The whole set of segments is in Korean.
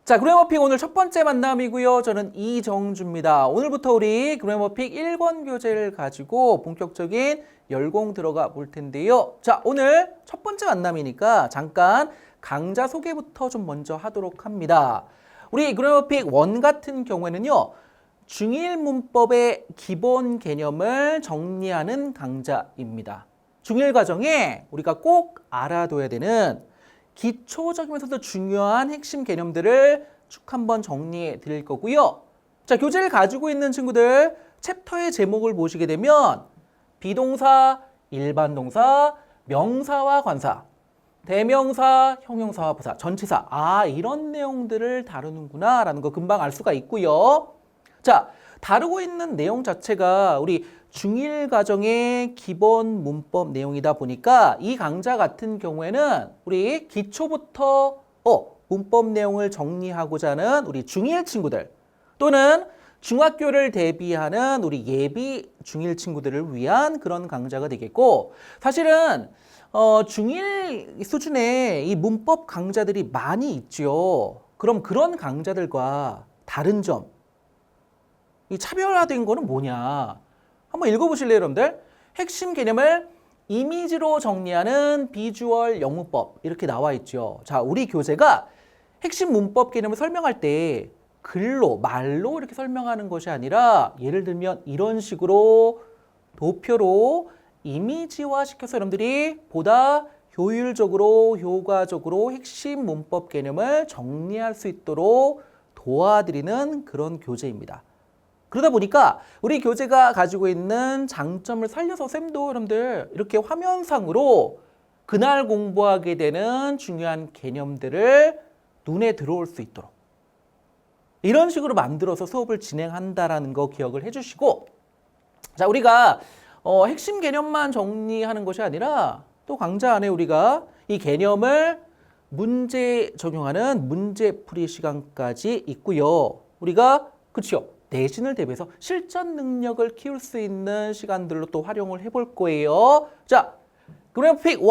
자, 그래머픽 오늘 첫 번째 만남이고요. 저는 이정주입니다. 오늘부터 우리 그래머픽 1권 교재를 가지고 본격적인 열공 들어가 볼 텐데요. 자, 오늘 첫 번째 만남이니까 잠깐 강좌 소개부터 좀 먼저 하도록 합니다. 우리 그래머픽 1 같은 경우에는요. 중일 문법의 기본 개념을 정리하는 강좌입니다. 중일 과정에 우리가 꼭 알아둬야 되는 기초적이면서도 중요한 핵심 개념들을 쭉 한번 정리해 드릴 거고요. 자, 교재를 가지고 있는 친구들 챕터의 제목을 보시게 되면 비동사, 일반 동사, 명사와 관사, 대명사, 형용사와 부사, 전치사 이런 내용들을 다루는구나 라는 거 금방 알 수가 있고요. 자, 다루고 있는 내용 자체가 우리 중일 과정의 기본 문법 내용이다 보니까 이 강좌 같은 경우에는 우리 기초부터 문법 내용을 정리하고자 하는 우리 중일 친구들 또는 중학교를 대비하는 우리 예비 중일 친구들을 위한 그런 강좌가 되겠고, 사실은 중일 수준의 이 문법 강좌들이 많이 있죠. 그럼 그런 강좌들과 다른 점, 이 차별화된 거는 뭐냐? 한번 읽어보실래요, 여러분들? 핵심 개념을 이미지로 정리하는 비주얼 영문법 이렇게 나와 있죠. 자, 우리 교재가 핵심 문법 개념을 설명할 때 글로, 말로 이렇게 설명하는 것이 아니라 예를 들면 이런 식으로 도표로 이미지화 시켜서 여러분들이 보다 효율적으로, 효과적으로 핵심 문법 개념을 정리할 수 있도록 도와드리는 그런 교재입니다. 그러다 보니까 우리 교재가 가지고 있는 장점을 살려서 쌤도 여러분들 이렇게 화면상으로 그날 공부하게 되는 중요한 개념들을 눈에 들어올 수 있도록 이런 식으로 만들어서 수업을 진행한다라는 거 기억을 해주시고, 자, 우리가 핵심 개념만 정리하는 것이 아니라 또 강좌 안에 우리가 이 개념을 문제 적용하는 문제풀이 시간까지 있고요. 우리가 그렇죠. 내신을 대비해서 실전 능력을 키울 수 있는 시간들로 또 활용을 해볼 거예요. 자, 그래머픽 1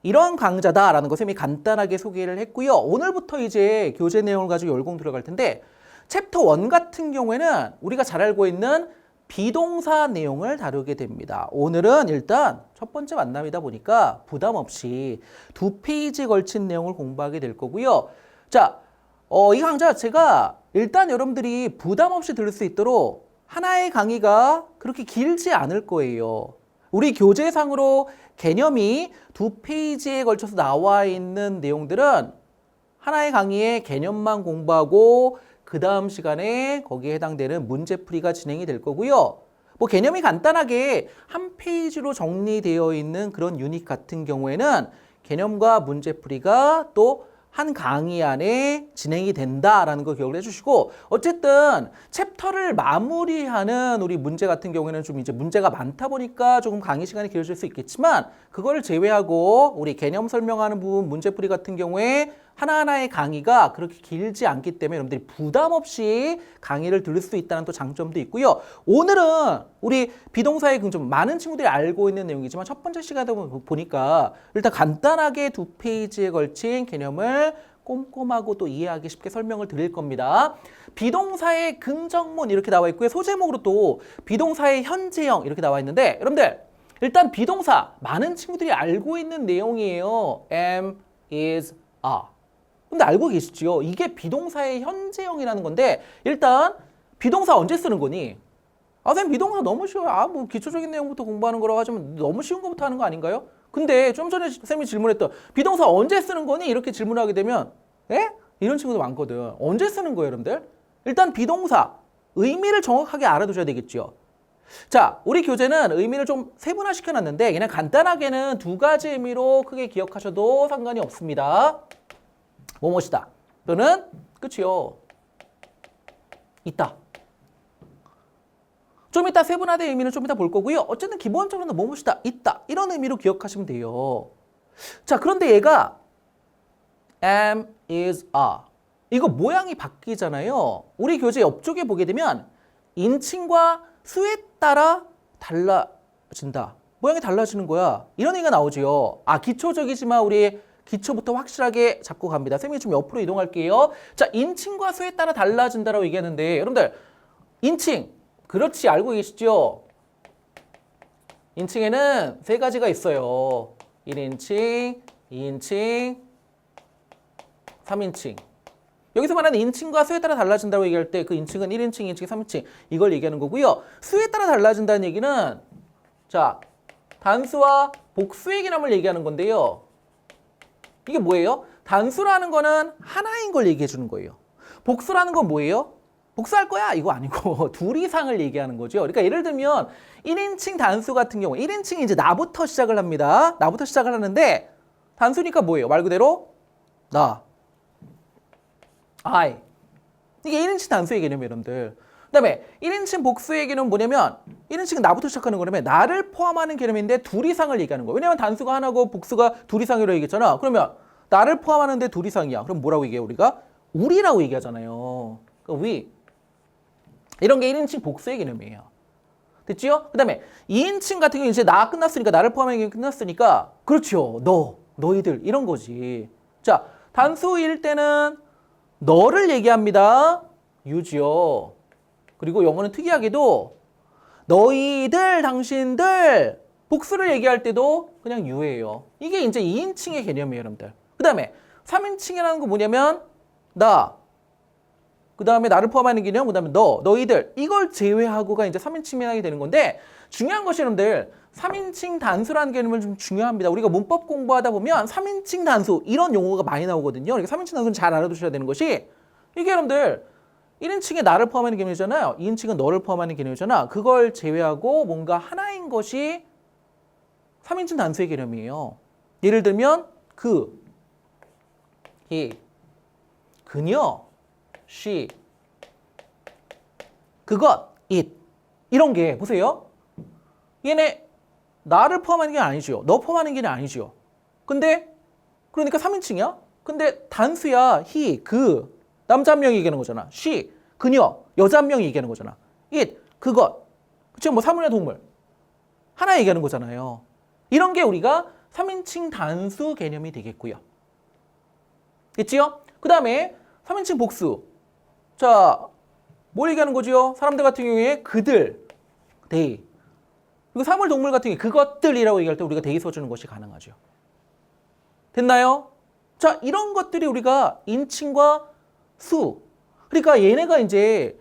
이런 강좌다라는 거 쌤이 간단하게 소개를 했고요. 오늘부터 이제 교재 내용을 가지고 열공 들어갈 텐데 챕터 1 같은 경우에는 우리가 잘 알고 있는 비동사 내용을 다루게 됩니다. 오늘은 일단 첫 번째 만남이다 보니까 부담 없이 2페이지에 걸친 내용을 공부하게 될 거고요. 자, 이 강좌 자체가 일단 여러분들이 부담 없이 들을 수 있도록 하나의 강의가 그렇게 길지 않을 거예요. 우리 교재상으로 개념이 2페이지에 걸쳐서 나와 있는 내용들은 하나의 강의의 개념만 공부하고 그 다음 시간에 거기에 해당되는 문제풀이가 진행이 될 거고요. 뭐 개념이 간단하게 한 페이지로 정리되어 있는 그런 유닛 같은 경우에는 개념과 문제풀이가 또 한 강의 안에 진행이 된다라는 거 기억을 해주시고, 어쨌든 챕터를 마무리하는 우리 문제 같은 경우에는 좀 이제 문제가 많다 보니까 조금 강의 시간이 길어질 수 있겠지만 그거를 제외하고 우리 개념 설명하는 부분 문제풀이 같은 경우에 하나하나의 강의가 그렇게 길지 않기 때문에 여러분들이 부담 없이 강의를 들을 수 있다는 또 장점도 있고요. 오늘은 우리 비동사의 긍정, 많은 친구들이 알고 있는 내용이지만 첫 번째 시간에 보니까 일단 간단하게 2페이지에 걸친 개념을 꼼꼼하고 또 이해하기 쉽게 설명을 드릴 겁니다. 비동사의 긍정문 이렇게 나와 있고요. 소제목으로 또 비동사의 현재형 이렇게 나와 있는데, 여러분들 일단 비동사 많은 친구들이 알고 있는 내용이에요. am, is, are. 근데 알고 계시죠? 이게 비동사의 현재형이라는 건데, 일단 비동사 언제 쓰는 거니? 쌤 비동사 너무 쉬워요. 뭐 기초적인 내용부터 공부하는 거라고 하지만 너무 쉬운 거부터 하는 거 아닌가요? 근데 좀 전에 쌤이 질문했던 비동사 언제 쓰는 거니? 이렇게 질문하게 되면 이런 친구도 많거든. 언제 쓰는 거예요, 여러분들? 일단 비동사 의미를 정확하게 알아두셔야 되겠죠. 자, 우리 교재는 의미를 좀 세분화 시켜놨는데 그냥 간단하게는 2가지 의미로 크게 기억하셔도 상관이 없습니다. 뭐뭐시다 또는 끝이요. 있다. 좀 이따 세분화된 의미는 좀 이따 볼 거고요. 어쨌든 기본적으로는 뭐뭐시다, 있다 이런 의미로 기억하시면 돼요. 자, 그런데 얘가 am, is, are 이거 모양이 바뀌잖아요. 우리 교재 옆쪽에 보게 되면 인칭과 수에 따라 달라진다. 모양이 달라지는 거야. 이런 얘기가 나오죠. 기초적이지만 우리 기초부터 확실하게 잡고 갑니다. 쌤이 좀 옆으로 이동할게요. 자, 인칭과 수에 따라 달라진다라고 얘기하는데 여러분들 인칭 그렇지 알고 계시죠? 인칭에는 세 가지가 있어요. 1인칭, 2인칭, 3인칭. 여기서 말하는 인칭과 수에 따라 달라진다고 얘기할 때 그 인칭은 1인칭, 2인칭, 3인칭 이걸 얘기하는 거고요. 수에 따라 달라진다는 얘기는 자 단수와 복수의 개념을 얘기하는 건데요. 이게 뭐예요? 단수라는 거는 하나인 걸 얘기해 주는 거예요. 복수라는 건 뭐예요? 복수할 거야? 이거 아니고 둘 이상을 얘기하는 거죠. 그러니까 예를 들면 1인칭 단수 같은 경우 1인칭이 이제 나부터 시작을 합니다. 나부터 시작을 하는데 단수니까 뭐예요? 말 그대로 나, I. 이게 1인칭 단수의 개념이에요, 여러분들. 그 다음에 1인칭 복수의 개념은 뭐냐면 1인칭은 나부터 시작하는 거라면 나를 포함하는 개념인데 둘 이상을 얘기하는 거예요. 왜냐면 단수가 하나고 복수가 둘 이상이라고 얘기했잖아. 그러면 나를 포함하는데 둘 이상이야. 그럼 뭐라고 얘기해요, 우리가? 우리라고 얘기하잖아요. 그러니까 we. 이런 게 1인칭 복수의 개념이에요. 됐지요? 그 다음에 2인칭 같은 경우는 이제 나 끝났으니까 나를 포함하는 게 끝났으니까 그렇죠. 너희들 이런 거지. 자, 단수일 때는 너를 얘기합니다. you지요. 그리고 영어는 특이하게도 너희들, 당신들 복수를 얘기할 때도 그냥 you예요. 이게 이제 2인칭의 개념이에요, 여러분들. 그 다음에 3인칭이라는 거 뭐냐면 나, 그 다음에 나를 포함하는 개념, 그 다음에 너희들 이걸 제외하고가 이제 3인칭이 되는 건데 중요한 것이 여러분들 3인칭 단수라는 개념은 좀 중요합니다. 우리가 문법 공부하다 보면 3인칭 단수 이런 용어가 많이 나오거든요. 그러니까 3인칭 단수는 잘 알아두셔야 되는 것이 이게 여러분들 1인칭에 나를 포함하는 개념이잖아요. 2인칭은 너를 포함하는 개념이잖아. 그걸 제외하고 뭔가 하나인 것이 3인칭 단수의 개념이에요. 예를 들면 그, he, 그녀, she, 그것, it 이런 게 보세요. 얘네 나를 포함하는 게 아니죠. 너 포함하는 게 아니죠. 근데 그러니까 3인칭이야. 근데 단수야. he, 그 남자 한 명이 얘기하는 거잖아. she, 그녀, 여자 한 명이 얘기하는 거잖아. it, 그것. 그쵸? 뭐 사물이나 동물. 하나 얘기하는 거잖아요. 이런 게 우리가 3인칭 단수 개념이 되겠고요. 됐지요? 그 다음에 3인칭 복수. 자, 뭘 얘기하는 거지요? 사람들 같은 경우에 그들, they. 그리고 사물, 동물 같은 경우에 그것들이라고 얘기할 때 우리가 they 써주는 것이 가능하죠. 됐나요? 자, 이런 것들이 우리가 인칭과 수. 그러니까 얘네가 이제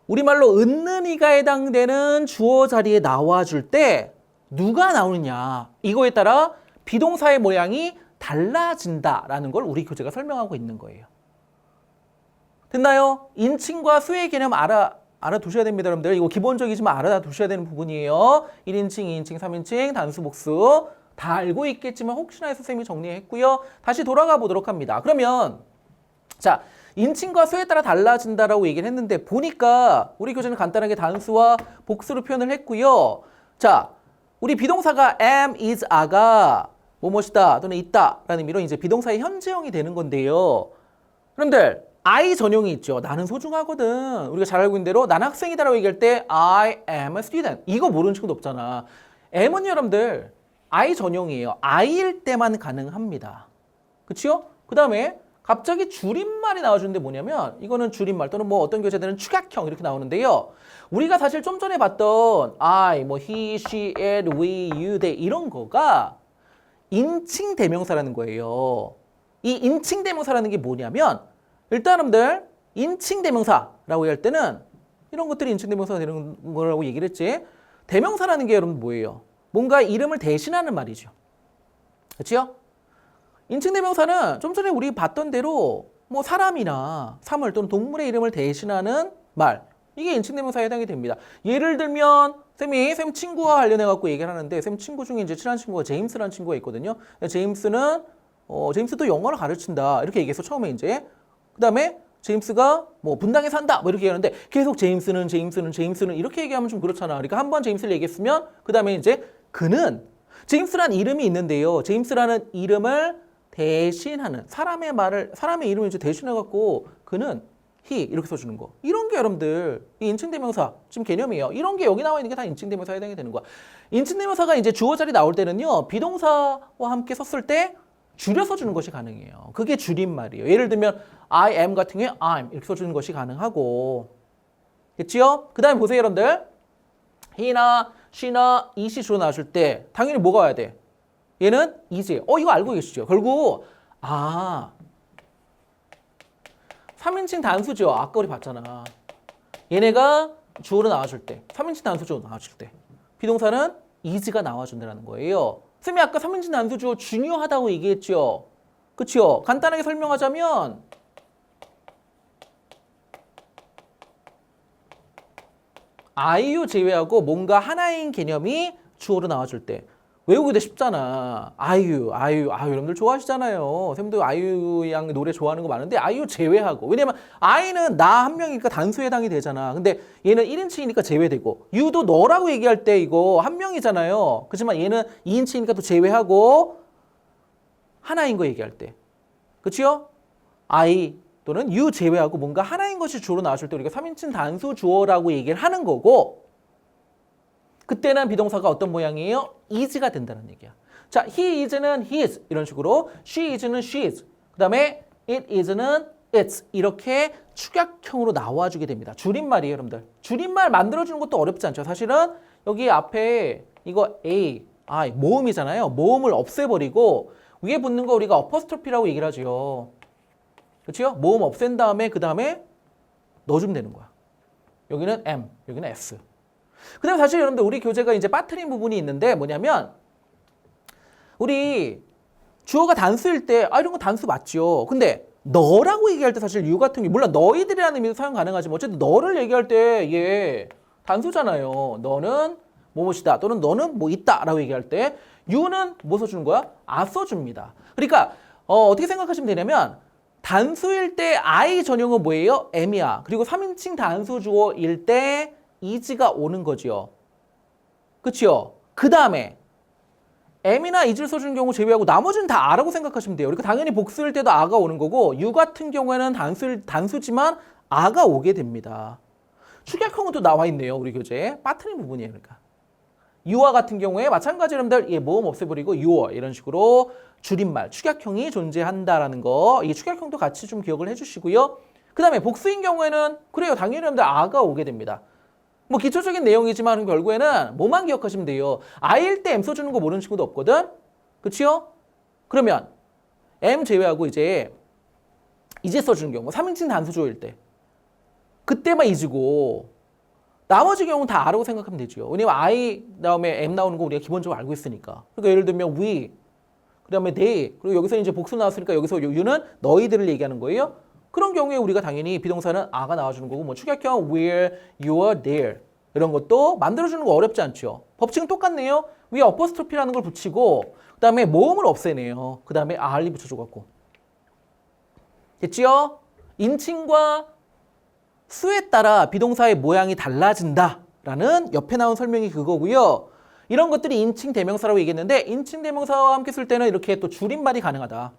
우리말로 은는이가 해당되는 주어 자리에 나와줄 때 누가 나오느냐. 이거에 따라 비동사의 모양이 달라진다라는 걸 우리 교재가 설명하고 있는 거예요. 됐나요? 인칭과 수의 개념 알아두셔야 됩니다, 여러분들. 이거 기본적이지만 알아두셔야 되는 부분이에요. 1인칭, 2인칭, 3인칭, 단수, 복수. 다 알고 있겠지만 혹시나 해서 쌤이 정리했고요. 다시 돌아가 보도록 합니다. 그러면 자, 인칭과 수에 따라 달라진다라고 얘기를 했는데 보니까 우리 교재는 간단하게 단수와 복수로 표현을 했고요. 자, 우리 비동사가 am, is, are가 뭐뭐이다 또는 있다라는 의미로 이제 비동사의 현재형이 되는 건데요. 여러분들 I 전용이 있죠. 나는 소중하거든. 우리가 잘 알고 있는 대로 난 학생이다라고 얘기할 때 I am a student. 이거 모르는 친구도 없잖아. am은 여러분들 I 전용이에요. I일 때만 가능합니다. 그치요? 그 다음에 갑자기 줄임말이 나와주는데 뭐냐면 이거는 줄임말 또는 뭐 어떤 교재들은 축약형 이렇게 나오는데요. 우리가 사실 좀 전에 봤던 I, 뭐 he, she, it, we, you, they 이런 거가 인칭 대명사라는 거예요. 이 인칭 대명사라는 게 뭐냐면 일단 여러분들 인칭 대명사라고 할 때는 이런 것들이 인칭 대명사가 되는 거라고 얘기를 했지. 대명사라는 게 여러분 뭐예요? 뭔가 이름을 대신하는 말이죠. 그렇죠? 인칭 대명사는 좀 전에 우리 봤던 대로 뭐 사람이나 사물 또는 동물의 이름을 대신하는 말. 이게 인칭 대명사에 해당이 됩니다. 예를 들면 쌤 친구와 관련해 갖고 얘기를 하는데 쌤 친구 중에 이제 친한 친구가 제임스라는 친구가 있거든요. 제임스는 제임스도 영어를 가르친다. 이렇게 얘기해서 처음에 이제 그다음에 제임스가 뭐 분당에 산다. 뭐 이렇게 얘기하는데 계속 제임스는 이렇게 얘기하면 좀 그렇잖아. 그러니까 한 번 제임스를 얘기했으면 그다음에 이제 그는 제임스라는 이름이 있는데요. 제임스라는 이름을 대신하는 사람의 이름을 이제 대신해 갖고 그는 he 이렇게 써주는 거. 이런 게 여러분들 이 인칭대명사 지금 개념이에요. 이런 게 여기 나와 있는 게 다 인칭대명사에 해당이 되는 거야. 인칭대명사가 이제 주어 자리 나올 때는요. 비동사와 함께 썼을 때 줄여 써주는 것이 가능해요. 그게 줄임말이에요. 예를 들면 I am 같은 경우에 I'm 이렇게 써주는 것이 가능하고 됐지요? 그 다음에 보세요 여러분들. he나 she나 it이 주로 나왔을 때 당연히 뭐가 와야 돼? 얘는 is예요. 이거 알고 계시죠? 결국 3인칭 단수죠. 아까 우리 봤잖아. 얘네가 주어로 나와줄 때 3인칭 단수 주어 나와줄 때 비동사는 is가 나와준다는 거예요. 쌤이 아까 3인칭 단수 주어 중요하다고 얘기했죠. 그쵸? 간단하게 설명하자면 아이유 제외하고 뭔가 하나인 개념이 주어로 나와줄 때 외우기도 쉽잖아. 아이유 여러분들 좋아하시잖아요. 쌤도 아이유 양 노래 좋아하는 거 많은데 아이유 제외하고 왜냐면 아이는 나 한 명이니까 단수에 해당이 되잖아. 근데 얘는 1인칭이니까 제외되고 유도 너라고 얘기할 때 이거 한 명이잖아요. 그렇지만 얘는 2인칭이니까 또 제외하고 하나인 거 얘기할 때 그치요? I 또는 you 제외하고 뭔가 하나인 것이 주어로 나왔을 때 우리가 3인칭 단수 주어라고 얘기를 하는 거고 그때는 비동사가 어떤 모양이에요? is가 된다는 얘기야. 자, he is는 his 이런 식으로 she is는 she's 그 다음에 it is는 its 이렇게 축약형으로 나와주게 됩니다. 줄임말이에요 여러분들. 줄임말 만들어주는 것도 어렵지 않죠. 사실은 여기 앞에 이거 a, I 모음이잖아요. 모음을 없애버리고 위에 붙는 거 우리가 어퍼스트로피라고 얘기를 하죠. 그렇죠? 모음 없앤 다음에 그 다음에 넣어주면 되는 거야. 여기는 M, 여기는 S. 그 다음에 사실 여러분들 우리 교재가 이제 빠뜨린 부분이 있는데 뭐냐면 우리 주어가 단수일 때 이런 거 단수 맞죠. 근데 너라고 얘기할 때 사실 you 같은 게 물론 너희들이라는 의미도 사용 가능하지만 어쨌든 너를 얘기할 때 얘 단수잖아요. 너는 뭐뭐이다 또는 너는 뭐 있다라고 얘기할 때 you는 뭐 써주는 거야? 써줍니다. 그러니까 어떻게 생각하시면 되냐면 단수일 때 I 전용은 뭐예요? M이야. 그리고 3인칭 단수 주어일 때 is가 오는 거지요. 그치요? 그 다음에 M이나 is를 써주는 경우 제외하고 나머지는 다 A라고 생각하시면 돼요. 그러니까 당연히 복수일 때도 A가 오는 거고 you 같은 경우에는 단수지만 A가 오게 됩니다. 축약형은 또 나와 있네요. 우리 교재에. 빠뜨린 부분이에요. 그러니까. you와 같은 경우에 마찬가지로 여러분들 모음 없애버리고 your 이런 식으로 줄임말, 축약형이 존재한다라는 거 이 축약형도 같이 좀 기억을 해주시고요. 그 다음에 복수인 경우에는 그래요. 당연히 여러분들 A가 오게 됩니다. 뭐 기초적인 내용이지만 결국에는 뭐만 기억하시면 돼요. I일 때 M 써주는 거 모르는 친구도 없거든. 그치요? 그러면 M 제외하고 이제 써주는 경우 3인칭 단수조일 때 그때만 is고 나머지 경우는 다 R라고 생각하면 되죠. 왜냐면 I 다음에 M 나오는 거 우리가 기본적으로 알고 있으니까. 그러니까 예를 들면 we 그 다음에 they 그리고 여기서 이제 복수 나왔으니까 여기서 you는 너희들을 얘기하는 거예요. 그런 경우에 우리가 당연히 비동사는 A가 나와주는 거고 뭐 축약형 where, you're, there 이런 것도 만들어주는 거 어렵지 않죠. 법칙은 똑같네요. 위에 어퍼스트로피라는 걸 붙이고 그 다음에 모음을 없애네요. 그 다음에 R이 붙여줘갖고 됐지요? 인칭과 수에 따라 비동사의 모양이 달라진다라는 옆에 나온 설명이 그거고요. 이런 것들이 인칭 대명사라고 얘기했는데 인칭 대명사와 함께 쓸 때는 이렇게 또 줄임말이 가능하다.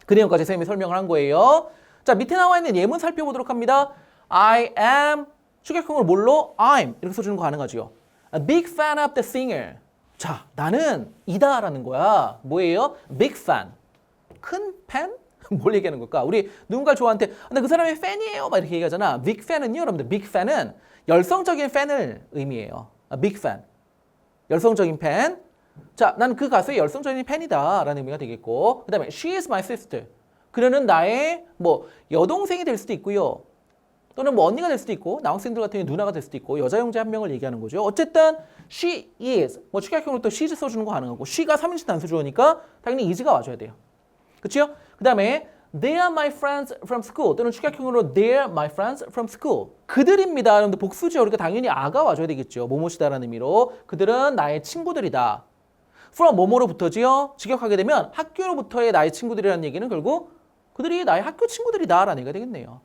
그 내용까지 선생님이 설명을 한 거예요. 자, 밑에 나와 있는 예문 살펴보도록 합니다. I am 축약형을 뭘로? I'm 이렇게 써주는 거 가능하죠. A big fan of the singer. 자, 나는 이다라는 거야. 뭐예요? big fan. 큰 팬? 뭘 얘기하는 걸까? 우리 누군가를 좋아하는데 근데 그 사람이 팬이에요 막 이렇게 얘기하잖아. big fan은요 여러분들 big fan은 열성적인 팬을 의미해요. A big fan. 열성적인 팬. 자, 난 그 가수의 열성적인 팬이다 라는 의미가 되겠고 그 다음에 she is my sister. 그녀는 나의 뭐 여동생이 될 수도 있고요. 또는 뭐 언니가 될 수도 있고 남학생들 같은 경우 누나가 될 수도 있고 여자 형제 한 명을 얘기하는 거죠. 어쨌든 she is 뭐 축약형으로 또 she's 써주는 거 가능하고 she가 3인칭 단수주어니까 당연히 is가 와줘야 돼요. 그렇죠? 그 다음에 they are my friends from school 또는 축약형으로 they are my friends from school. 그들입니다. 여러분들 복수죠. 그러니까 당연히 아가 와줘야 되겠죠. 뭐뭐시다라는 의미로 그들은 나의 친구들이다. from 뭐뭐로부터지요. 직역하게 되면 학교로부터의 나의 친구들이라는 얘기는 결국 그들이 나의 학교 친구들이다 라는 얘기가 되겠네요.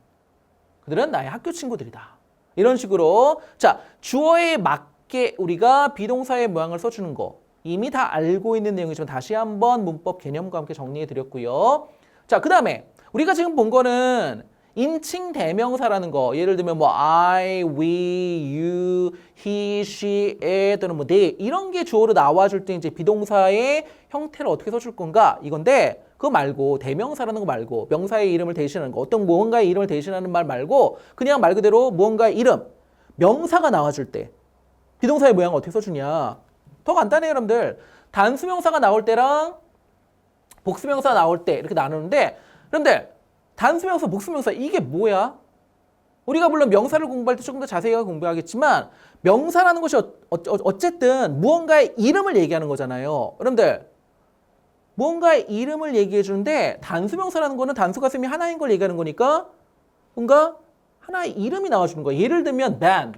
그들은 나의 학교 친구들이다. 이런 식으로 자 주어에 맞게 우리가 비동사의 모양을 써주는 거 이미 다 알고 있는 내용이지만 다시 한번 문법 개념과 함께 정리해 드렸고요. 자, 그 다음에 우리가 지금 본 거는 인칭 대명사라는 거 예를 들면 뭐 I, we, you, you, he, she, it 또는 뭐 they 이런 게 주어로 나와줄 때 이제 비동사의 형태를 어떻게 써줄 건가 이건데 그거 말고 대명사라는 거 말고 명사의 이름을 대신하는 거 어떤 무언가의 이름을 대신하는 말 말고 그냥 말 그대로 무언가의 이름 명사가 나와줄 때 비동사의 모양을 어떻게 써주냐 더 간단해요 여러분들 단수명사가 나올 때랑 복수명사가 나올 때 이렇게 나누는데 여러분들 단수명사 복수명사 이게 뭐야? 우리가 물론 명사를 공부할 때 조금 더 자세히 공부하겠지만 명사라는 것이 어쨌든 무언가의 이름을 얘기하는 거잖아요 여러분들 무언가의 이름을 얘기해 주는데 단수명사라는 거는 단수가 셈이 하나인 걸 얘기하는 거니까 뭔가 하나의 이름이 나와주는 거예요. 예를 들면 Ben.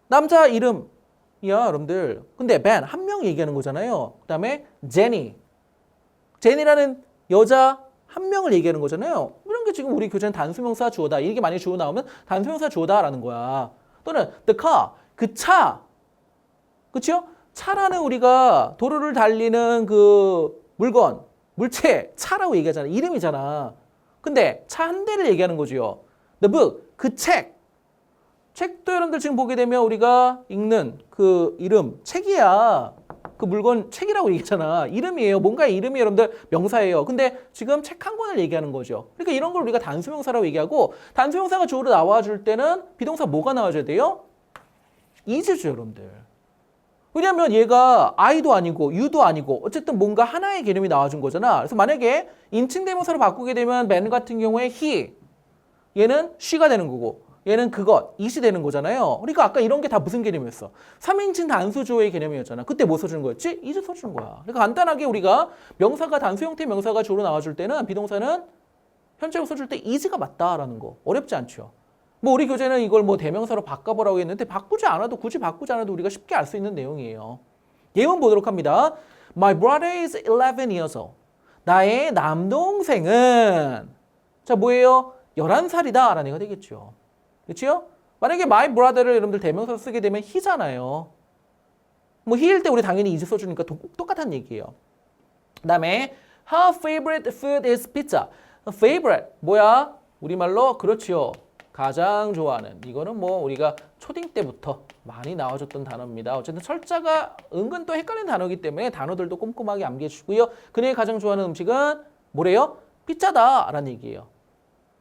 남자 이름이야 여러분들. 근데 Ben 한 명 얘기하는 거잖아요. 그 다음에 Jenny. Jenny라는 여자 한 명을 얘기하는 거잖아요. 이런 게 지금 우리 교재는 단수명사 주어다. 이게 만약에 주어 나오면 단수명사 주어다라는 거야. 또는 the car. 그 차. 그렇죠? 차라는 우리가 도로를 달리는 그 물건, 물체, 차라고 얘기하잖아. 이름이잖아. 근데 차 한 대를 얘기하는 거죠. The book, 그 책. 책도 여러분들 지금 보게 되면 우리가 읽는 그 이름, 책이야. 그 물건 책이라고 얘기하잖아. 이름이에요. 뭔가의 이름이 여러분들 명사예요. 근데 지금 책 한 권을 얘기하는 거죠. 그러니까 이런 걸 우리가 단수명사라고 얘기하고 단수명사가 주어로 나와줄 때는 비동사 뭐가 나와줘야 돼요? is죠, 여러분들. 왜냐하면 얘가 I도 아니고 U도 아니고 어쨌든 뭔가 하나의 개념이 나와준 거잖아. 그래서 만약에 인칭 대명사로 바꾸게 되면 man 같은 경우에 he, 얘는 she가 되는 거고 얘는 그것, it이 되는 거잖아요. 그러니까 아까 이런 게 다 무슨 개념이었어? 3인칭 단수조의 개념이었잖아. 그때 뭐 써주는 거였지? is 써주는 거야. 그러니까 간단하게 우리가 명사가 단수 형태 명사가 주로 나와줄 때는 비동사는 현재로 써줄 때 is가 맞다라는 거. 어렵지 않죠? 뭐 우리 교재는 이걸 뭐 대명사로 바꿔보라고 했는데 바꾸지 않아도 굳이 바꾸지 않아도 우리가 쉽게 알 수 있는 내용이에요. 예문 보도록 합니다. My brother is 11 years old. 나의 남동생은 자 뭐예요? 11살이다 라는 얘기가 되겠죠. 그렇죠? 만약에 my brother를 여러분들 대명사로 쓰게 되면 he잖아요. 뭐 he일 때 우리 당연히 is 써주니까 똑같은 얘기예요. 그 다음에 her favorite food is pizza. favorite 뭐야? 우리말로 그렇지요. 가장 좋아하는 이거는 뭐 우리가 초딩 때부터 많이 나와줬던 단어입니다. 어쨌든 철자가 은근 또 헷갈리는 단어이기 때문에 단어들도 꼼꼼하게 암기해 주시고요. 그녀의 가장 좋아하는 음식은 뭐래요? 피자다라는 얘기예요.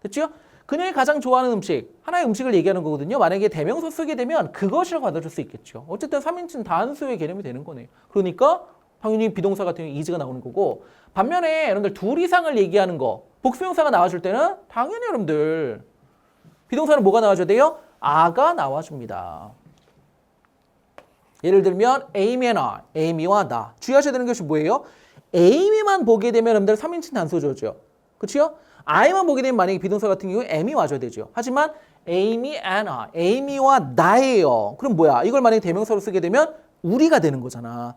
됐죠? 그녀의 가장 좋아하는 음식 하나의 음식을 얘기하는 거거든요. 만약에 대명사 쓰게 되면 그것이라고 받아줄 수 있겠죠. 어쨌든 3인칭 단수의 개념이 되는 거네요. 그러니까 당연히 비동사 같은 경우 is가 나오는 거고 반면에 여러분들 둘 이상을 얘기하는 거 복수명사가 나와줄 때는 당연히 여러분들 비동사는 뭐가 나와줘야 돼요? 아가 나와줍니다. 예를 들면 Amy and I, Amy와 나. 주의하셔야 되는 것이 뭐예요? Amy만 보게 되면 여러분들 3인칭 단수조죠. 그렇죠? I만 보게 되면 만약에 비동사 같은 경우에 M이 와줘야 되죠. 하지만 Amy and I, Amy와 나예요. 그럼 뭐야? 이걸 만약에 대명사로 쓰게 되면 우리가 되는 거잖아.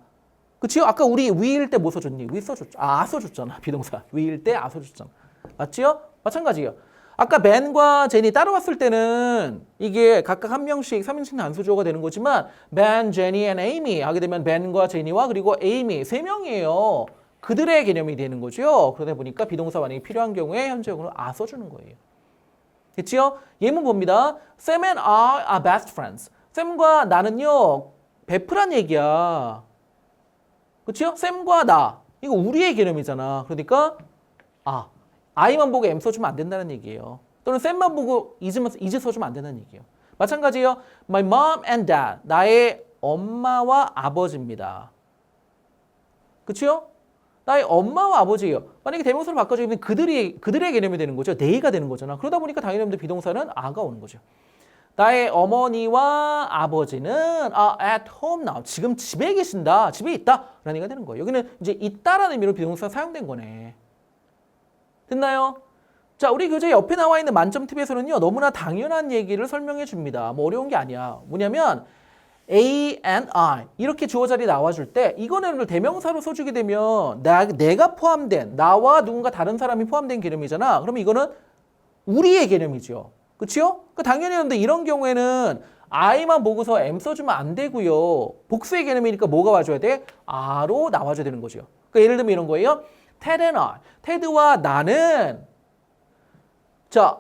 그렇죠? 아까 우리 we일 때 뭐 써줬니? we 써줬죠. 아 써줬잖아. 비동사. we일 때 아 써줬잖아. 맞지요? 마찬가지예요. 아까 ben과 jen이 따로 왔을 때는 이게 각각 한 명씩 3인칭 단수조가 되는 거지만 ben, jenny and amy 하게 되면 ben과 jenny와 그리고 amy 세 명이에요. 그들의 개념이 되는 거죠. 그러다 보니까 비동사 만약에 필요한 경우에 현재형으로 아 써주는 거예요. 됐지요? 예문 봅니다. Sam and I are best friends. 샘과 나는요 베프란 얘기야. 그렇죠? 샘과 나 이거 우리의 개념이잖아. 그러니까 I만 보고 M 써주면 안 된다는 얘기예요. 또는 샘만 보고 is 써주면 안 된다는 얘기예요. 마찬가지예요. My mom and dad. 나의 엄마와 아버지입니다. 그렇죠? 나의 엄마와 아버지예요. 만약에 대명사로 바꿔주면 그들의 개념이 되는 거죠. they가 되는 거잖아. 그러다 보니까 당연히 비동사는 a가 오는 거죠. 나의 어머니와 아버지는 at home now. 지금 집에 계신다. 집에 있다. 라는 얘기가 되는 거예요. 여기는 이제 있다라는 의미로 비동사가 사용된 거네. 됐나요? 자, 우리 교재 옆에 나와 있는 만점 팁에서는요. 너무나 당연한 얘기를 설명해 줍니다. 뭐 어려운 게 아니야. 뭐냐면 A and I 이렇게 주어 자리 나와줄 때 이거는 대명사로 써주게 되면 내가 포함된 나와 누군가 다른 사람이 포함된 개념이잖아. 그러면 이거는 우리의 개념이죠. 그렇죠? 그러니까 당연히 그런데 이런 경우에는 I만 보고서 M 써주면 안 되고요. 복수의 개념이니까 뭐가 와줘야 돼? R로 나와줘야 되는 거죠. 그러니까 예를 들면 이런 거예요. Ted and I. 테드와 나는 자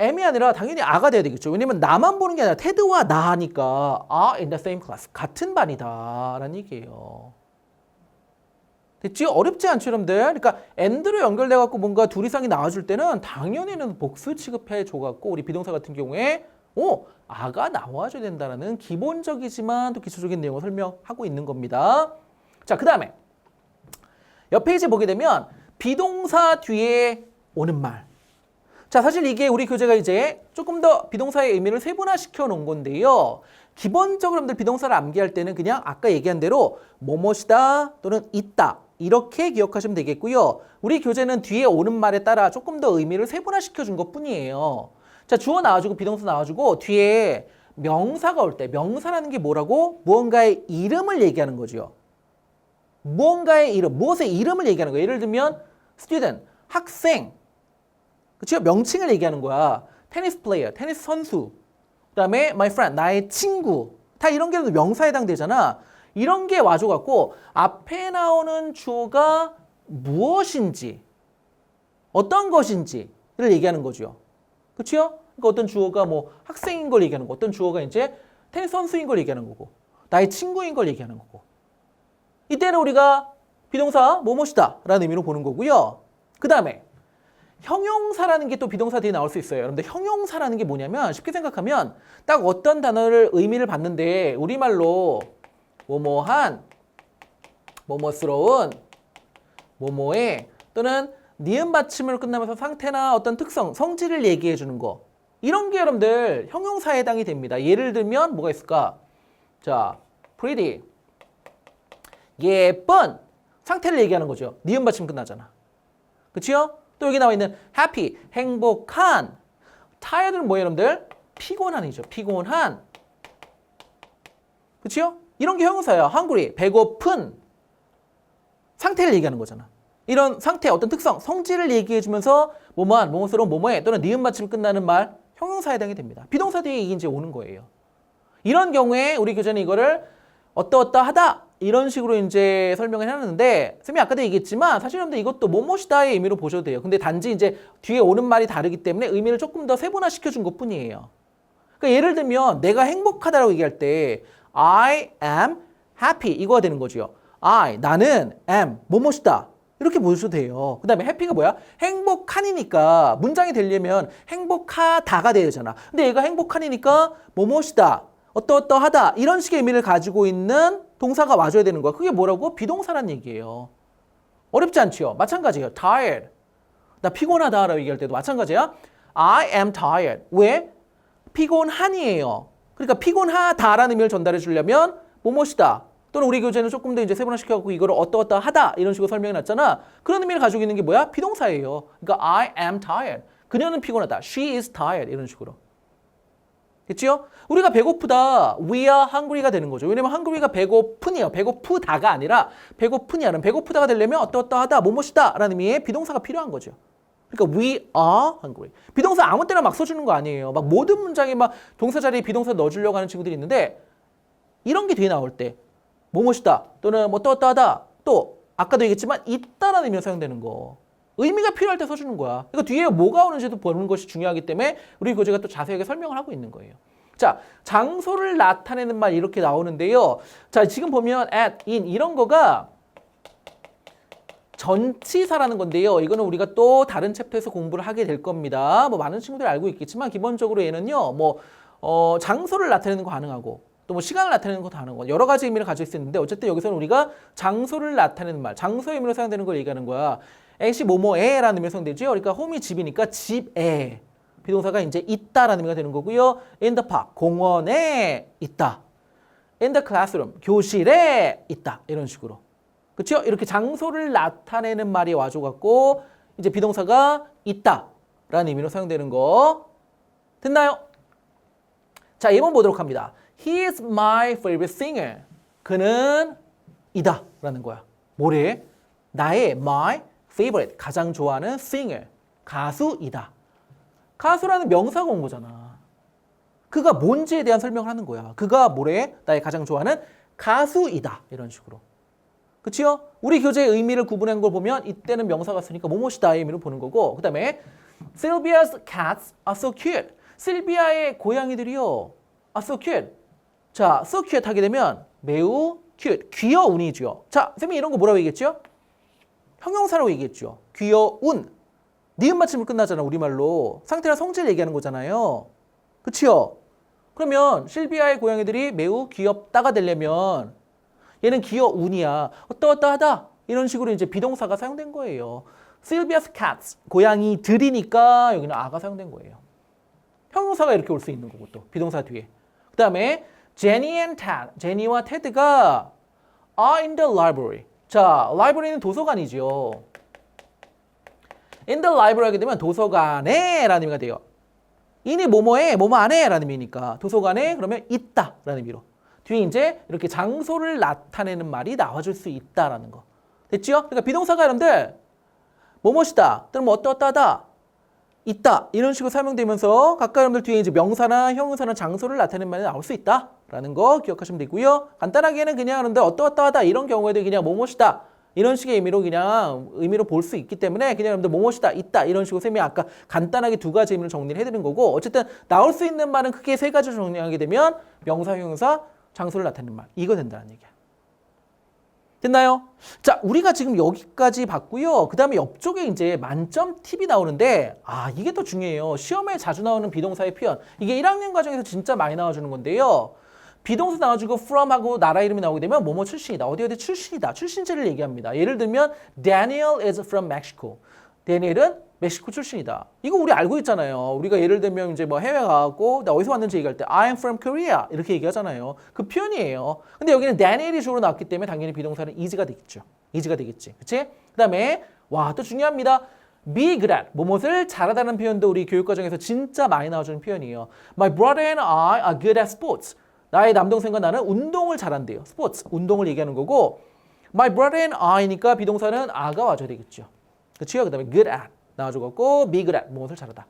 M이 아니라 당연히 A가 돼야 되겠죠. 왜냐면 나만 보는 게 아니라 테드와 나 하니까 are in the same class. 같은 반이다 라는 얘기예요. 됐지? 어렵지 않죠, 여러분들? 그러니까 and로 연결돼 갖고 뭔가 둘 이상이 나와줄 때는 당연히는 복수 취급해 줘 갖고 우리 비동사 같은 경우에 아가 나와줘야 된다는 기본적이지만 또 기초적인 내용을 설명하고 있는 겁니다. 자, 그 다음에 옆 페이지 보게 되면 비동사 뒤에 오는 말. 자, 사실 이게 우리 교재가 이제 조금 더 비동사의 의미를 세분화시켜 놓은 건데요. 기본적으로 여러분들 비동사를 암기할 때는 그냥 아까 얘기한 대로 뭐뭐시다 또는 있다 이렇게 기억하시면 되겠고요. 우리 교재는 뒤에 오는 말에 따라 조금 더 의미를 세분화시켜 준 것뿐이에요. 자, 주어 나와주고 비동사 나와주고 뒤에 명사가 올 때 명사라는 게 뭐라고? 무언가의 이름을 얘기하는 거죠. 무언가의 이름, 무엇의 이름을 얘기하는 거예요. 예를 들면 student, 학생, 그렇죠? 명칭을 얘기하는 거야. 테니스 플레이어, 테니스 선수, 그 다음에 my friend, 나의 친구. 다 이런 게 명사에 해당되잖아. 이런 게 와줘갖고 앞에 나오는 주어가 무엇인지, 어떤 것인지를 얘기하는 거죠. 그렇죠? 그러니까 어떤 주어가 뭐 학생인 걸 얘기하는 거, 어떤 주어가 이제 테니스 선수인 걸 얘기하는 거고, 나의 친구인 걸 얘기하는 거고. 이때는 우리가 비동사 뭐뭐시다 라는 의미로 보는 거고요. 그 다음에 형용사라는 게 또 비동사 뒤에 나올 수 있어요. 여러분들 형용사라는 게 뭐냐면 쉽게 생각하면 딱 어떤 단어를 의미를 받는데 우리말로 뭐뭐한, 뭐뭐스러운, 뭐뭐의 또는 니은 받침으로 끝나면서 상태나 어떤 특성, 성질을 얘기해 주는 거. 이런 게 여러분들 형용사에 해당이 됩니다. 예를 들면 뭐가 있을까? 자, pretty, 예쁜, 상태를 얘기하는 거죠. 니은 받침 끝나잖아. 그치요? 또 여기 나와 있는 happy, 행복한, tired는 뭐예요, 여러분들? 피곤한이죠. 피곤한. 그치요? 이런 게 형용사예요. hungry, 배고픈. 상태를 얘기하는 거잖아. 이런 상태, 어떤 특성, 성질을 얘기해주면서 뭐뭐한, 뭐뭐스러운, 뭐뭐해 또는 니은 받침 끝나는 말 형용사에 해당이 됩니다. 비동사 뒤에 이게 이제 오는 거예요. 이런 경우에 우리 교재는 이거를 어떠어떠하다 이런 식으로 이제 설명을 해놨는데 쌤이 아까도 얘기했지만 사실 여러분들 이것도 뭐뭐시다의 의미로 보셔도 돼요. 근데 단지 이제 뒤에 오는 말이 다르기 때문에 의미를 조금 더 세분화시켜준 것뿐이에요. 그러니까 예를 들면 내가 행복하다라고 얘기할 때 I am happy 이거가 되는 거죠. 나는 am 뭐뭐시다 이렇게 보셔도 돼요. 그 다음에 happy가 뭐야? 행복한이니까 문장이 되려면 행복하다가 되잖아. 근데 얘가 행복한이니까 뭐뭐시다 어떠어떠하다 이런 식의 의미를 가지고 있는 동사가 와줘야 되는 거야. 그게 뭐라고? 비동사란 얘기예요. 어렵지 않죠? 마찬가지예요. tired. 나 피곤하다라고 얘기할 때도 마찬가지야. I am tired. 왜? 피곤한이에요. 그러니까 피곤하다라는 의미를 전달해 주려면 뭐뭐시다. 또는 우리 교재는 조금 더 이제 세분화시켜갖고 이거를 어떠어떠하다 이런 식으로 설명해 놨잖아. 그런 의미를 가지고 있는 게 뭐야? 비동사예요. 그러니까 I am tired. 그녀는 피곤하다. She is tired. 이런 식으로. 됐지요? 우리가 배고프다. We are hungry가 되는 거죠. 왜냐면 hungry가 배고픈이에요. 배고프다가 아니라 배고픈이야. 배고프다가 되려면 어떠어떠하다, 뭐뭐시다 라는 의미의 비동사가 필요한 거죠. 그러니까 we are hungry. 비동사 아무 때나 막 써주는 거 아니에요. 막 모든 문장에 막 동사 자리에 비동사 넣어주려고 하는 친구들이 있는데 이런 게 뒤에 나올 때 뭐뭐시다 또는 뭐 어떠어떠하다 또 아까도 얘기했지만 있다라는 의미로 사용되는 거. 의미가 필요할 때 써주는 거야. 그러니까 뒤에 뭐가 오는지도 보는 것이 중요하기 때문에 우리 교재가 또 자세하게 설명을 하고 있는 거예요. 자, 장소를 나타내는 말 이렇게 나오는데요. 자, 지금 보면 at, in 이런 거가 전치사라는 건데요. 이거는 우리가 또 다른 챕터에서 공부를 하게 될 겁니다. 뭐 많은 친구들이 알고 있겠지만 기본적으로 얘는요. 장소를 나타내는 거 가능하고 또 뭐 시간을 나타내는 것도 가능하고 여러 가지 의미를 가지고 있었는데 어쨌든 여기서는 우리가 장소를 나타내는 말, 장소의 의미로 사용되는 걸 얘기하는 거야. 애시 뭐뭐에라는 의미로 사용되죠. 그러니까 홈이 집이니까 집에 비동사가 이제 있다라는 의미가 되는 거고요. In the park, 공원에 있다. In the classroom, 교실에 있다. 이런 식으로. 그렇죠? 이렇게 장소를 나타내는 말이 와줘갖고 이제 비동사가 있다라는 의미로 사용되는 거 됐나요? 자, 예문 보도록 합니다. He is my favorite singer. 그는 이다라는 거야. 뭐래? 나의 my favorite, 가장 좋아하는 singer, 가수이다. 가수라는 명사가 온 거잖아. 그가 뭔지에 대한 설명을 하는 거야. 그가 뭐래? 나의 가장 좋아하는 가수이다. 이런 식으로. 그치요? 우리 교재의 의미를 구분한 걸 보면 이때는 명사가 쓰니까 뭐뭐시다의 의미로 보는 거고 그 다음에 Sylvia's cats are so cute. 실비아의 고양이들이요. are so cute. 자, so cute 하게 되면 매우 cute, 귀여운이죠. 자, 선생님이 이런 거 뭐라고 얘기했죠? 형용사라고 얘기했죠. 귀여운. 니은 받침으로 끝나잖아, 우리말로. 상태나 성질 얘기하는 거잖아요. 그치요? 그러면 실비아의 고양이들이 매우 귀엽다가 되려면 얘는 귀여운이야. 어떠어떠하다. 이런 식으로 이제 비동사가 사용된 거예요. Sylvia's cats, 고양이들이니까 여기는 a가 사용된 거예요. 형용사가 이렇게 올 수 있는 거고 또 비동사 뒤에. 그 다음에 Jenny and Ted, 제니와 테드가 are in the library. 자, library는 도서관이죠. in the library 하게 되면 도서관에 라는 의미가 돼요. in이 뭐뭐에, 뭐뭐 안에 라는 의미니까 도서관에 그러면 있다 라는 의미로. 뒤에 이제 이렇게 장소를 나타내는 말이 나와줄 수 있다라는 거. 됐죠? 그러니까 비동사가 여러분들 뭐뭐시다 또는 뭐 어떠어떠하다 있다 이런 식으로 사용되면서 각각 여러분들 뒤에 이제 명사나 형용사나 장소를 나타내는 말이 나올 수 있다라는 거 기억하시면 되고요. 간단하게는 그냥 여러분들 어떠어떠하다 이런 경우에도 그냥 뭐뭐시다 이런 식의 의미로 그냥 의미로 볼 수 있기 때문에 그냥 여러분들 뭐뭐시다 있다 이런 식으로 쌤이 아까 간단하게 두 가지 의미를 정리를 해드린 거고 어쨌든 나올 수 있는 말은 크게 세 가지로 정리하게 되면 명사, 형용사, 장소를 나타내는 말 이거 된다는 얘기야. 됐나요? 자, 우리가 지금 여기까지 봤고요. 그 다음에 옆쪽에 이제 만점 팁이 나오는데 이게 더 중요해요. 시험에 자주 나오는 비동사의 표현. 이게 1학년 과정에서 진짜 많이 나와주는 건데요. 비동사 나와주고 from하고 나라 이름이 나오게 되면 뭐뭐 출신이다. 어디 어디 출신이다. 출신지를 얘기합니다. 예를 들면 Daniel is from Mexico. 데니엘은 멕시코 출신이다. 이거 우리 알고 있잖아요. 우리가 예를 들면 이제 뭐 해외 가고 나 어디서 왔는지 얘기할 때 I am from Korea 이렇게 얘기하잖아요. 그 표현이에요. 근데 여기는 Daniel이 주로 나왔기 때문에 당연히 비동사는 is가 되겠죠. is가 되겠지. 그치? 그 다음에 또 중요합니다. be good at 뭐뭇을 잘하다는 표현도 우리 교육과정에서 진짜 많이 나와주는 표현이에요. My brother and I are good at sports. 나의 남동생과 나는 운동을 잘한대요. 스포츠, 운동을 얘기하는 거고 My brother and I니까 비동사는 a가 와줘야 되겠죠. 그치요? 그 다음에 good at 나와줘갖고 be good at 무엇을 잘하다.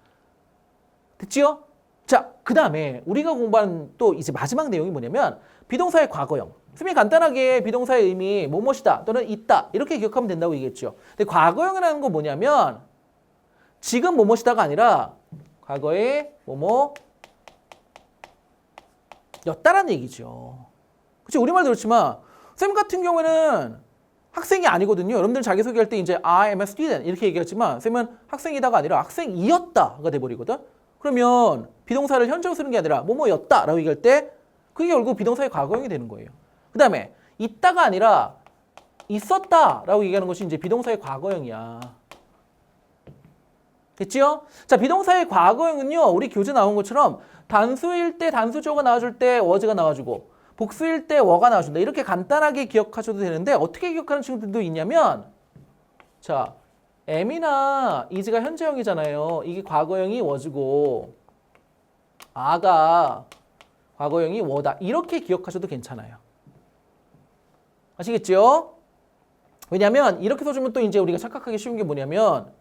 됐지요? 자, 그 다음에 우리가 공부한 또 이제 마지막 내용이 뭐냐면 비동사의 과거형. 선생님이 간단하게 비동사의 의미 뭐뭇이다 또는 있다 이렇게 기억하면 된다고 얘기했죠. 근데 과거형이라는 건 뭐냐면 지금 뭐뭇이다가 아니라 과거에 뭐뭐 였다라는 얘기죠. 그치? 우리말도 그렇지만 쌤 같은 경우에는 학생이 아니거든요. 여러분들 자기소개할 때 이제 I am a student 이렇게 얘기하지만 쌤은 학생이다가 아니라 학생이었다가 돼버리거든. 그러면 비동사를 현재로 쓰는 게 아니라 뭐뭐였다라고 얘기할 때 그게 결국 비동사의 과거형이 되는 거예요. 그 다음에 있다가 아니라 있었다라고 얘기하는 것이 이제 비동사의 과거형이야. 됐지요? 자, 비동사의 과거형은요. 우리 교재 나온 것처럼 단수일 때 단수조가 나와줄 때 was가 나와주고 복수일 때 were 나와준다. 이렇게 간단하게 기억하셔도 되는데 어떻게 기억하는 친구들도 있냐면 자, am이나 is가 현재형이잖아요. 이게 과거형이 was고 a가 과거형이 were다. 이렇게 기억하셔도 괜찮아요. 아시겠죠? 왜냐면 이렇게 써주면 또 이제 우리가 착각하기 쉬운 게 뭐냐면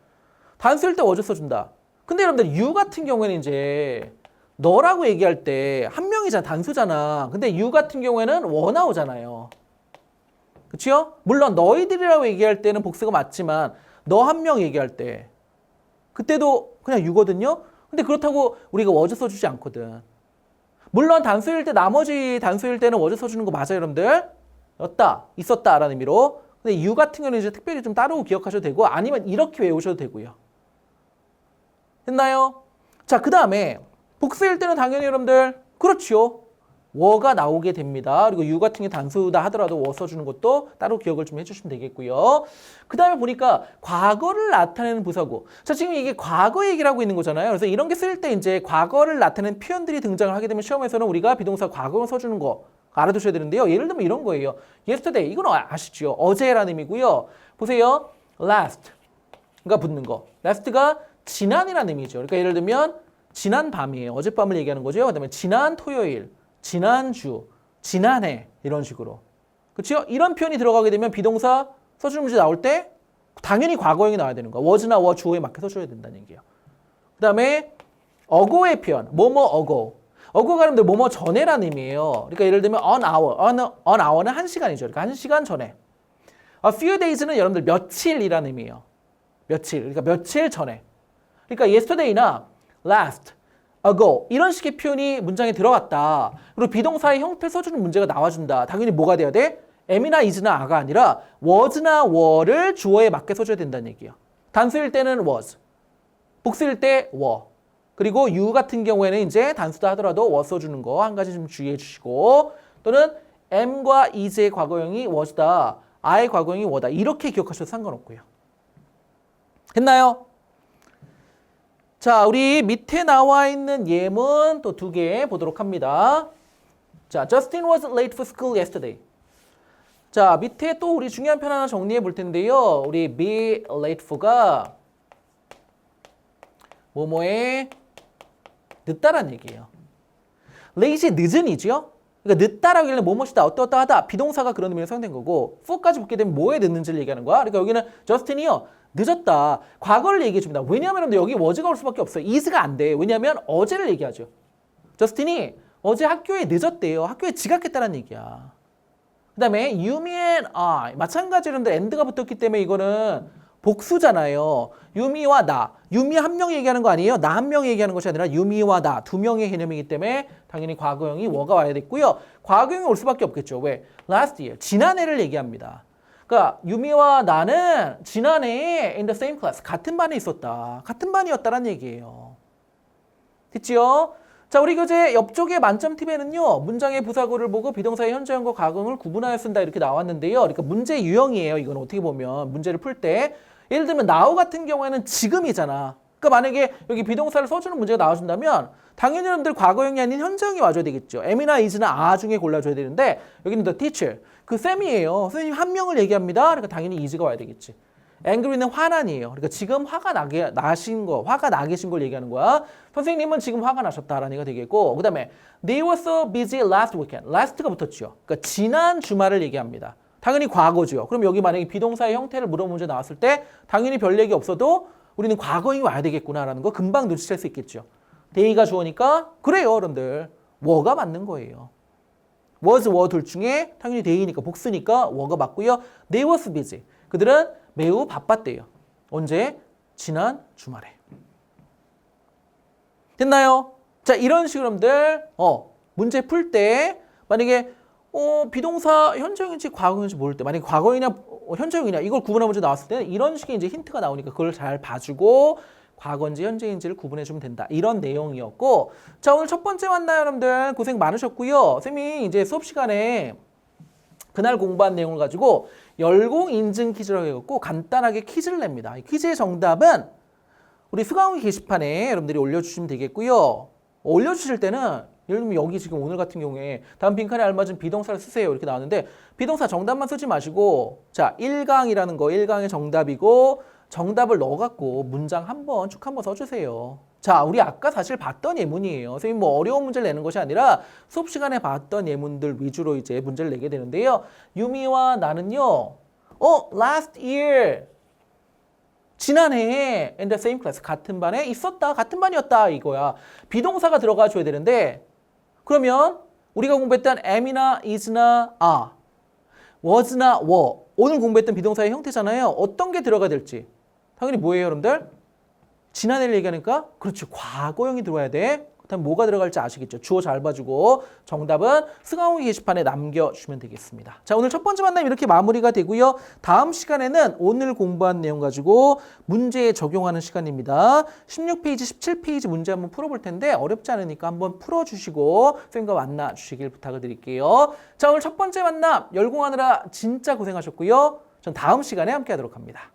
단수일 때 was 써준다. 근데 여러분들 you 같은 경우에는 이제 너라고 얘기할 때 한 명이잖아. 단수잖아. 근데 you 같은 경우에는 were 나오잖아요. 그치요? 물론 너희들이라고 얘기할 때는 복수가 맞지만 너 한 명 얘기할 때 그때도 그냥 you거든요. 근데 그렇다고 우리가 was 써주지 않거든. 물론 단수일 때 나머지 단수일 때는 was 써주는 거 맞아요, 여러분들. 였다, 있었다라는 의미로. 근데 you 같은 경우는 이제 특별히 좀 따로 기억하셔도 되고 아니면 이렇게 외우셔도 되고요. 됐나요? 자, 그 다음에 복수일 때는 당연히 여러분들 그렇죠. were가 나오게 됩니다. 그리고 you 같은 게 단수다 하더라도 were 써주는 것도 따로 기억을 좀 해주시면 되겠고요. 그 다음에 보니까 과거를 나타내는 부사구. 자, 지금 이게 과거 얘기를 하고 있는 거잖아요. 그래서 이런 게 쓸 때 이제 과거를 나타내는 표현들이 등장을 하게 되면 시험에서는 우리가 비동사 과거를 써주는 거 알아두셔야 되는데요. 예를 들면 이런 거예요. yesterday 이건 아시죠? 어제라는 의미고요. 보세요. last가 붙는 거. last가 지난이라는 의미죠. 그러니까 예를 들면 지난 밤이에요. 어젯밤을 얘기하는 거죠. 그다음에 지난 토요일, 지난주, 지난해 이런 식으로. 그렇죠? 이런 표현이 들어가게 되면 비동사 써주는 문제 나올 때 당연히 과거형이 나와야 되는 거야. was나 were 주어에 맞게 써줘야 된다는 얘기예요. 그다음에 ago의 표현, 뭐뭐 ago. ago가 여러분들 뭐뭐 전에라는 의미예요. 그러니까 예를 들면 on hour, on hour는 1시간이죠. 그러니까 1시간 전에. A few days는 여러분들 며칠이라는 의미예요. 며칠. 그러니까 며칠 전에. 그러니까 yesterday나 last, ago 이런 식의 표현이 문장에 들어갔다. 그리고 비동사의 형태를 써주는 문제가 나와준다. 당연히 뭐가 돼야 돼? am이나 is나 a가 아니라 was나 were를 주어에 맞게 써줘야 된다는 얘기예요. 단수일 때는 was, 복수일 때 were. 그리고 you 같은 경우에는 이제 단수다 하더라도 was 써주는 거 한 가지 좀 주의해 주시고 또는 am과 is의 과거형이 was다. I의 과거형이 were다. 이렇게 기억하셔도 상관없고요. 됐나요? 자, 우리 밑에 나와 있는 예문 또 2개 보도록 합니다. 자, Justin was late for school yesterday. 자, 밑에 또 우리 중요한 편 하나 정리해 볼 텐데요. 우리 be late for가 뭐뭐에 늦다라는 얘기예요. late이 늦은이죠. 그러니까 늦다라고 하길래 뭐뭐시다, 어떠어떠하다, 비동사가 그런 의미로 사용된 거고 for까지 붙게 되면 뭐에 늦는지를 얘기하는 거야. 그러니까 여기는 Justin이요. 늦었다. 과거를 얘기해 줍니다. 왜냐하면 여기 was가 올 수밖에 없어요. is가 안 돼. 왜냐하면 어제를 얘기하죠. 저스틴이 어제 학교에 늦었대요. 학교에 지각했다는 얘기야. 그 다음에 Yumi and I. 마찬가지로 and가 붙었기 때문에 이거는 복수잖아요. 유미와 나. 유미 한 명 얘기하는 거 아니에요? 나 한 명 얘기하는 것이 아니라 유미와 나 두 명의 개념이기 때문에 당연히 과거형이 were가 와야 됐고요. 과거형이 올 수밖에 없겠죠. 왜? Last year. 지난해를 얘기합니다. 그러니까 유미와 나는 지난해에 in the same class. 같은 반에 있었다. 같은 반이었다는 얘기예요. 됐지요? 자, 우리 교재 옆쪽에 만점 팁에는요. 문장의 부사구를 보고 비동사의 현재형과 과거형을 구분하여 쓴다 이렇게 나왔는데요. 그러니까 문제 유형이에요. 이건 어떻게 보면 문제를 풀 때. 예를 들면 now 같은 경우에는 지금이잖아. 그러니까 만약에 여기 비동사를 써주는 문제가 나와준다면 당연히 여러분들 과거형이 아닌 현재형이 와줘야 되겠죠. am이나 is나 are 중에 골라줘야 되는데 여기는 the teacher. 그 쌤이에요. 선생님 한 명을 얘기합니다. 그러니까 당연히 is가 와야 되겠지. angry는 화난이에요. 그러니까 지금 화가 나 계신 걸 얘기하는 거야. 선생님은 지금 화가 나셨다라는 얘기가 되겠고, 그 다음에 they were so busy last weekend. last가 붙었죠. 그러니까 지난 주말을 얘기합니다. 당연히 과거죠. 그럼 여기 만약에 비동사의 형태를 물어본 문제 나왔을 때 당연히 별 얘기 없어도 우리는 과거형이 와야 되겠구나라는 거 금방 눈치챌 수 있겠죠. day가 주어니까 그래요, 여러분들. were가 맞는 거예요. was, were 둘 중에 당연히 day니까 복수니까 were가 맞고요. they were so busy. 그들은 매우 바빴대요. 언제? 지난 주말에. 됐나요? 자, 이런 식으로 여러분들 문제 풀 때 만약에 비동사 현재형인지 과거형인지 모를 때 만약에 과거이냐 현재형이냐 이걸 구분할 문제 나왔을 때는 이런 식의 이제 힌트가 나오니까 그걸 잘 봐주고 과거인지 현재인지를 구분해 주면 된다. 이런 내용이었고, 자, 오늘 첫 번째 만나요, 여러분들. 고생 많으셨고요. 쌤이 이제 수업 시간에 그날 공부한 내용을 가지고 열공 인증 퀴즈라고 해갖고 간단하게 퀴즈를 냅니다. 이 퀴즈의 정답은 우리 수강후 게시판에 여러분들이 올려주시면 되겠고요. 올려주실 때는 예를 들면 여기 지금 오늘 같은 경우에 다음 빈칸에 알맞은 비동사를 쓰세요 이렇게 나왔는데 비동사 정답만 쓰지 마시고 자 1강이라는 거 1강의 정답이고 정답을 넣어갖고 문장 한번 쭉 한번 써주세요. 자, 우리 아까 사실 봤던 예문이에요. 선생님 뭐 어려운 문제를 내는 것이 아니라 수업 시간에 봤던 예문들 위주로 이제 문제를 내게 되는데요. 유미와 나는요. last year. 지난해에 in the same class. 같은 반에 있었다. 같은 반이었다. 이거야. 비동사가 들어가 줘야 되는데 그러면 우리가 공부했던 am이나 is나 are, was나 were. 오늘 공부했던 비동사의 형태잖아요. 어떤 게 들어가야 될지. 당연히 뭐예요, 여러분들? 지난해를 얘기하니까 그렇지 과거형이 들어와야 돼. 그다음 뭐가 들어갈지 아시겠죠? 주어 잘 봐주고 정답은 수강후 게시판에 남겨주시면 되겠습니다. 자, 오늘 첫 번째 만남 이렇게 마무리가 되고요. 다음 시간에는 오늘 공부한 내용 가지고 문제에 적용하는 시간입니다. 16페이지, 17페이지 문제 한번 풀어볼 텐데 어렵지 않으니까 한번 풀어주시고 쌤과 만나주시길 부탁을 드릴게요. 자, 오늘 첫 번째 만남 열공하느라 진짜 고생하셨고요. 전 다음 시간에 함께 하도록 합니다.